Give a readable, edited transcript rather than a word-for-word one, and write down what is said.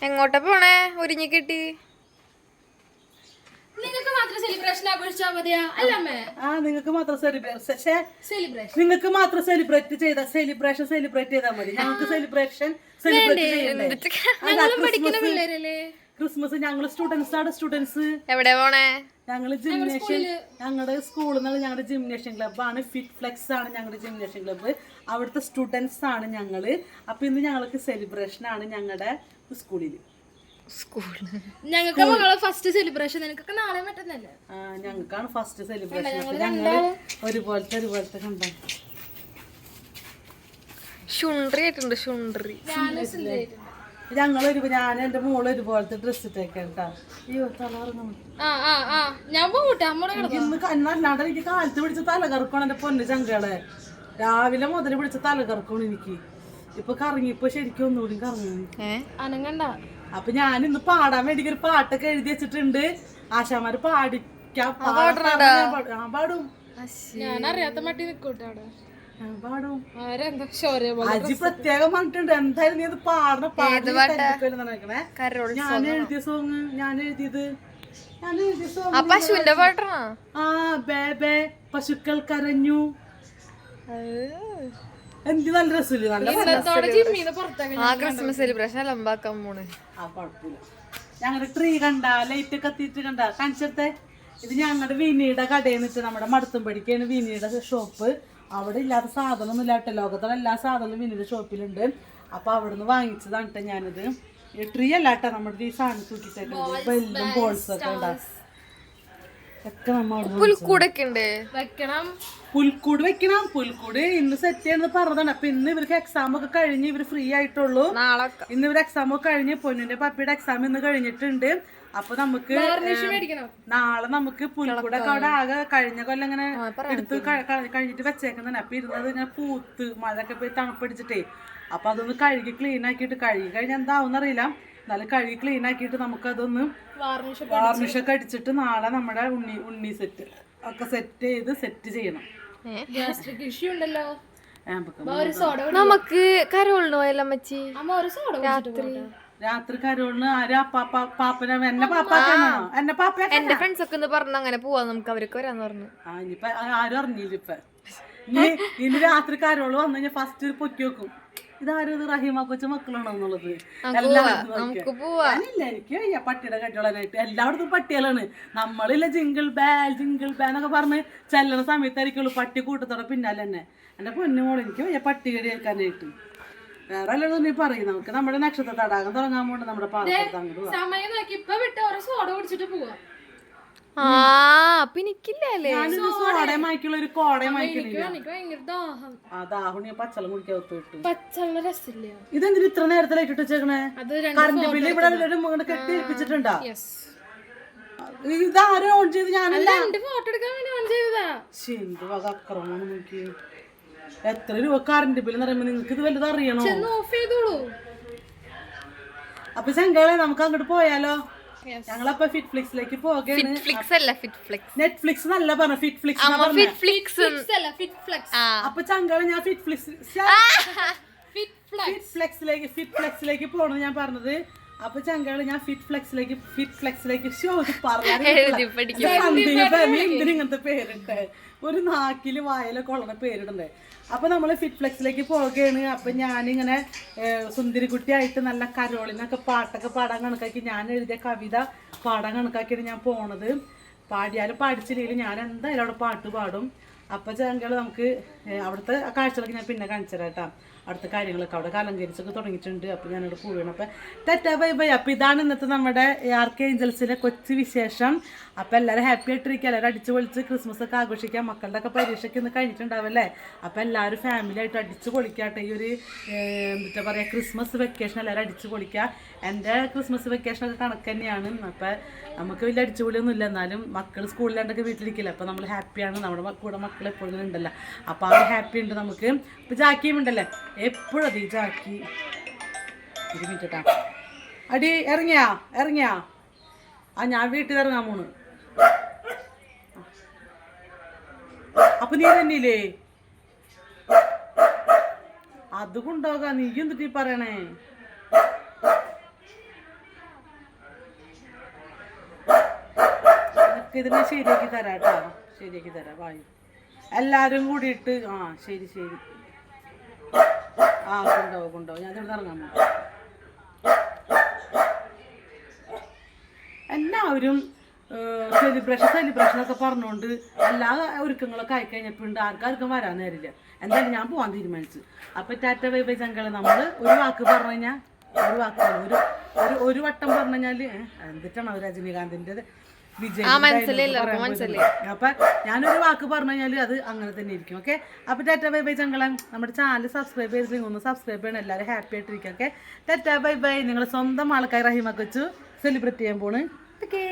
എങ്ങോട്ടാ പോണേ? ഒരുങ്ങി കിട്ടി. നിങ്ങൾക്ക് മാത്രം സെലിബ്രേഷൻ ആഘോഷിച്ചാൽ മതിയാ? അല്ലമ്മേ, നിങ്ങൾക്ക് മാത്രം നിങ്ങൾക്ക് മാത്രം സെലിബ്രേറ്റ് ചെയ്താൽ മതി. ഞങ്ങൾക്ക് സെലിബ്രേറ്റ് ചെയ്യണ്ടേ? ക്രിസ്മസ് ഞങ്ങൾ സ്റ്റുഡൻസ്. എവിടെ പോണേ? ഞങ്ങള് ജിംനേഷ്യം, ഞങ്ങളുടെ സ്കൂളിൽ നിന്ന് ഞങ്ങളുടെ ജിംനേഷ്യം ക്ലബ്ബാണ്. ഫിറ്റ് ഫ്ലെക്സ് ആണ് ഞങ്ങളുടെ ജിംനേഷ്യം ക്ലബ്ബ്. അവിടുത്തെ സ്റ്റുഡൻസ് ആണ് ഞങ്ങള്. അപ്പൊ ഇന്ന് ഞങ്ങൾക്ക് സെലിബ്രേഷൻ ആണ് ഞങ്ങളുടെ സ്കൂളില്. ഞങ്ങൾക്ക് ഫസ്റ്റ് സെലിബ്രേഷൻ. നിനക്കൊക്കെ നാളെ മറ്റന്നല്ലേ? ഞങ്ങൾക്കാണ് ഫസ്റ്റ് സെലിബ്രേഷൻ. അപ്പൊ ഞങ്ങള് ഒരുപോലത്തെ കണ്ട ഷുണ്ട്രി ആയിട്ടുണ്ട്. ഷുണ്ട്രി ഞാൻ എന്റെ മോള് ഒരുപോലത്തെ ഡ്രസ് ഇട്ടേക്കാ. അയ്യോ ഞാൻ പോട്ടെ. അല്ലാണ്ട് എനിക്ക് കാലത്ത് പിടിച്ച തലകറക്കണം എന്റെ പൊന്നു ചങ്കളെ. രാവിലെ മുതൽ പിടിച്ച തലകറക്കണം എനിക്ക്. ഇപ്പൊ കറങ്ങിപ്പോ ശരിക്കും ഒന്നുകൂടി കറങ്ങി. അപ്പൊ ഞാൻ ഇന്ന് പാടാൻ വേണ്ടി ഒരു പാട്ടൊക്കെ എഴുതി വെച്ചിട്ടുണ്ട്. ആശാമാര് പാടിക്കാൻ പാടും. ഞാൻ അറിയാത്ത മട്ടി നിക്കോട്ടെ അവിടെ. അജി പ്രത്യേകം പറഞ്ഞിട്ടുണ്ട് എന്തായാലും നീ അത് പാടണം. ഞാൻ എഴുതിയ സോങ് പശുവിന്റെ പാട്ടാണോ? ബേ പശുക്കൾ കരഞ്ഞു. എന്ത് നല്ല രസമില്ല. ആ ക്രിസ്മസ് സെലിബ്രേഷൻ ലംബാക്കാൻ പോണ്. ഞങ്ങളുടെ ട്രീ കണ്ട, ലൈറ്റ് കത്തിയിട്ട് കണ്ട കാണിച്ചത്തെ. ഇത് ഞങ്ങളുടെ വിനിയുടെ കടയിൽ നിന്നിട്ട് നമ്മുടെ മടത്തുംപടിക്കാണ് വിനിയുടെ ഷോപ്പ്. അവിടെ ഇല്ലാത്ത സാധനമൊന്നും ഇല്ലാട്ടെ. ലോകത്തുള്ള എല്ലാ സാധനവും വിനിയുടെ ഷോപ്പിലുണ്ട്. അപ്പൊ അവിടുന്ന് വാങ്ങിച്ചതാണ് ഞാനിത്. ട്രീ അല്ലാട്ടെ, നമ്മുടെ ഈ സാധനം തൂക്കിട്ടേക്കുന്നത് ബെല്ലും ബോൾസും ഒക്കെ ഉണ്ടാവും. ഒക്കെ പുൽക്കൂട് വെക്കണം. പുൽക്കൂട് ഇന്ന് സെറ്റ് ചെയ്യുന്നത് പറഞ്ഞതാണ്. അപ്പൊ ഇന്ന് ഇവർക്ക് എക്സാം ഒക്കെ കഴിഞ്ഞ് ഇവര് ഫ്രീ ആയിട്ടുള്ളൂ. ഇന്ന് ഇവര് എക്സാം ഒക്കെ കഴിഞ്ഞ് പൊന്നിന്റെ പപ്പിയുടെ എക്സാം ഇന്ന് കഴിഞ്ഞിട്ടുണ്ട്. അപ്പൊ നമുക്ക് നാളെ നമുക്ക് പുൽക്കൂടൊക്കെ അവിടെ ആകെ കഴിഞ്ഞ കൊല്ലം ഇങ്ങനെ എടുത്ത് കഴിഞ്ഞിട്ട് വെച്ചേക്കുന്നതാണ്. അപ്പൊ ഇരുന്നത് ഇങ്ങനെ പൂത്ത് മഴയൊക്കെ പോയി തണുപ്പടിച്ചിട്ടേ. അപ്പൊ അതൊന്ന് കഴുകി ക്ലീൻ ആക്കിയിട്ട്, കഴുകി കഴിഞ്ഞാൽ എന്താവും അറിയില്ല, എന്നാലും കഴുകി ക്ലീൻ ആക്കിയിട്ട് നമുക്കതൊന്ന് വാർണിഷൊക്കെ അടിച്ചിട്ട് നാളെ നമ്മുടെ ഉണ്ണി സെറ്റ് ഒക്കെ സെറ്റ് ചെയ്യണം. നമുക്ക് കരോളിന് പോയല്ലോ അമ്മച്ചി. രാത്രി കരോളിന് ആരാ? പാപ്പന എന്നെ പാപ്പാക്കാണോ? എന്റെ ഫ്രണ്ട്സ് ഒക്കെ പറഞ്ഞു അങ്ങനെ പോവാ നമുക്ക്, അവരൊക്കെ വരാന്ന് പറഞ്ഞു. ഇനിയിപ്പൊ ആരും അറിഞ്ഞില്ല. ഇനി രാത്രി കരോള് വന്നു കഴിഞ്ഞാൽ ഫസ്റ്റ് പൊക്കി വെക്കും. ഇതാരും റഹീമ കൊച്ചു മക്കളാണോ എന്നുള്ളത്. ഞാനില്ല, എനിക്ക് വയ്യ പട്ടിയുടെ കെട്ടിയോളാനായിട്ട്. എല്ലായിടത്തും പട്ടികളാണ്. നമ്മളില്ല ജിങ്കിൾ ബേ എന്നൊക്കെ പറഞ്ഞ് ചെല്ലണ സമയത്തായിരിക്കുള്ളൂ പട്ടി കൂട്ടത്തോടെ പിന്നാലെ തന്നെ. എന്റെ പൊന്നുമോള് എനിക്ക് വയ്യ പട്ടി കടി കേൾക്കാനായിട്ട്. വേറെ അല്ലല്ലോ നീ പറയും. നമുക്ക് നമ്മുടെ നക്ഷത്ര തടാകം തുടങ്ങാൻ പോണ്ട് നമ്മുടെ പാലക്കാട്. അങ്ങോട്ട് ഒരു കോടയും വാങ്ങിക്കില്ല. പച്ചളം കുടിക്കാൻ. ഇതെന്തിനു ഇത്ര നേരത്തെ ഇട്ടിട്ട് വെച്ചേക്കണേ? കറണ്ട് ബില്ല് ഇവിടെ കെട്ടി ഏൽപ്പിച്ചിട്ടുണ്ടാ? ഇതാരും ഓൺ ചെയ്ത് ഞാനല്ല. അക്രമമാണ് നോക്കി. എത്ര രൂപ കറണ്ട് ബില്ല് പറയുമ്പോ നിങ്ങക്ക് ഇത് വലുത് അറിയണോ? അപ്പൊ ചങ്കളെ നമുക്ക് അങ്ങോട്ട് പോയാലോ? ഞങ്ങളപ്പോ ഫിറ്റ്ഫ്ലിക്സിലേക്ക് പോവുകയാണ്. നെറ്റ്ഫ്ലിക്സ് നല്ല പറഞ്ഞു. അപ്പൊ ചങ്കളെ ഞാൻ ഫിറ്റ്ഫ്ലെക്സിലേക്ക് പോണെന്ന് ഞാൻ പറഞ്ഞത്. അപ്പൊ ചങ്കള് ഞാൻ ഫിറ്റ്ഫ്ലെക്സിലേക്ക് ഷോ ഇങ്ങനത്തെ പേരിട്ടെ. ഒരു നാക്കില് വായല കൊള്ളണ പേരിടണ്ടേ. അപ്പൊ നമ്മള് ഫിറ്റ്ഫ്ലെക്സിലേക്ക് പോവുകയാണ്. അപ്പൊ ഞാനിങ്ങനെ സുന്ദരിക്കുട്ടിയായിട്ട് നല്ല കരോളിനൊക്കെ പാട്ടൊക്കെ പാടാൻ കണക്കാക്കി, ഞാൻ എഴുതിയ കവിത പാടാൻ കണക്കാക്കിയാണ് ഞാൻ പോണത്. പാടിയാലും പാടിച്ചില്ലെങ്കിലും ഞാൻ എന്തായാലും അവിടെ പാട്ട് പാടും. അപ്പൊ ചങ്കള് നമുക്ക് അവിടുത്തെ കാഴ്ചകളൊക്കെ ഞാൻ പിന്നെ കാണിച്ചു തരാം കേട്ടോ. അടുത്ത കാര്യങ്ങളൊക്കെ അവിടെ അലങ്കരിച്ചൊക്കെ തുടങ്ങിയിട്ടുണ്ട്. അപ്പോൾ ഞാനവിടെ പോവുകയാണ്. അപ്പോൾ ടാറ്റാ ബൈ ബൈ. അപ്പോൾ ഇതാണ് ഇന്നത്തെ നമ്മുടെ ആർക്കേഞ്ചൽസിലെ കൊച്ചു വിശേഷം. അപ്പോൾ എല്ലാവരും ഹാപ്പി ആയിട്ടിരിക്കുക. എല്ലാവരും അടിച്ചു പൊളിച്ച് ക്രിസ്മസ് ഒക്കെ ആഘോഷിക്കാം. മക്കളുടെ ഒക്കെ പരീക്ഷയ്ക്ക് ഇന്ന് കഴിഞ്ഞിട്ടുണ്ടാവല്ലേ. അപ്പോൾ എല്ലാവരും ഫാമിലി ആയിട്ട് അടിച്ചു പൊളിക്കാട്ടെ. ഈ ഒരു എന്താ പറയുക, ക്രിസ്മസ് വെക്കേഷൻ എല്ലാവരും അടിച്ചു പൊളിക്കുക. എൻ്റെ ക്രിസ്മസ് വെക്കേഷനൊക്കെ കണക്ക് തന്നെയാണ്. അപ്പോൾ നമുക്ക് വലിയ അടിച്ചുപൊളിയൊന്നും ഇല്ല. എന്നാലും മക്കൾ സ്കൂളിലാണ്ടൊക്കെ വീട്ടിലിരിക്കില്ല. അപ്പോൾ നമ്മൾ ഹാപ്പിയാണ്. നമ്മുടെ കൂടെ മക്കൾ എപ്പോഴും ഉണ്ടല്ലോ. അപ്പോൾ ആ ഒരു ഹാപ്പി ഉണ്ട് നമുക്ക്. ഇപ്പോൾ ജാക്കിയും ഉണ്ടല്ലേ എപ്പോഴും അതി ജാക്കി. ഒരു മിനിറ്റ് കേട്ടോ. അടി ഇറങ്ങിയാ ഞാൻ വീട്ടിൽ ഇറങ്ങാൻ പോണ്. അപ്പൊ നീ തന്നെയില്ലേ? അത് കൊണ്ടുപോകാം. നീ എന്തിട്ട് പറയണേ? ഇതിനെ ശരിയാക്കി തരാം കേട്ടോ, ശരിയാക്കി തരാം. വായി എല്ലാരും കൂടിയിട്ട്. ആ ശരി ശരി. ആ കൊണ്ടുപോകും. ഞാൻ ഇവിടെ ഇറങ്ങാൻ പോകും. എല്ലാവരും സെലിബ്രേഷൻ ഒക്കെ പറഞ്ഞുകൊണ്ട് എല്ലാ ഒരുക്കങ്ങളൊക്കെ ആയിക്കഴിഞ്ഞപ്പോണ്ട് ആർക്കാർക്കും വരാൻ നേരില്ല. എന്തായാലും ഞാൻ പോകാൻ തീരുമാനിച്ചു. അപ്പൊ ടാറ്റ ബൈ ബൈ ചങ്കളെ. നമ്മള് ഒരു വാക്ക് പറഞ്ഞു കഴിഞ്ഞാൽ ഒരു വാക്ക് ഒരു വട്ടം പറഞ്ഞു കഴിഞ്ഞാല് എന്തിട്ടാണ് രജനീകാന്തിന്റെ വിജയ്. അപ്പൊ ഞാനൊരു വാക്ക് പറഞ്ഞു കഴിഞ്ഞാല് അത് അങ്ങനെ തന്നെ ഇരിക്കും. ഓക്കെ, അപ്പൊ ടാറ്റ ബൈ ബൈ ചങ്കളെ. നമ്മുടെ ചാനൽ സബ്സ്ക്രൈബ് ചെയ്തില്ലെങ്കിൽ ഒന്ന് സബ്സ്ക്രൈബ് ചെയ്യണം. എല്ലാവരും ഹാപ്പി ആയിട്ടിരിക്കും. Okay, tata bye bye. നിങ്ങളെ സ്വന്തം ആൾക്കാർ റഹീമ കൊച്ചു സെലിബ്രേറ്റ് ചെയ്യാൻ പോണ്. ഓക്കെ.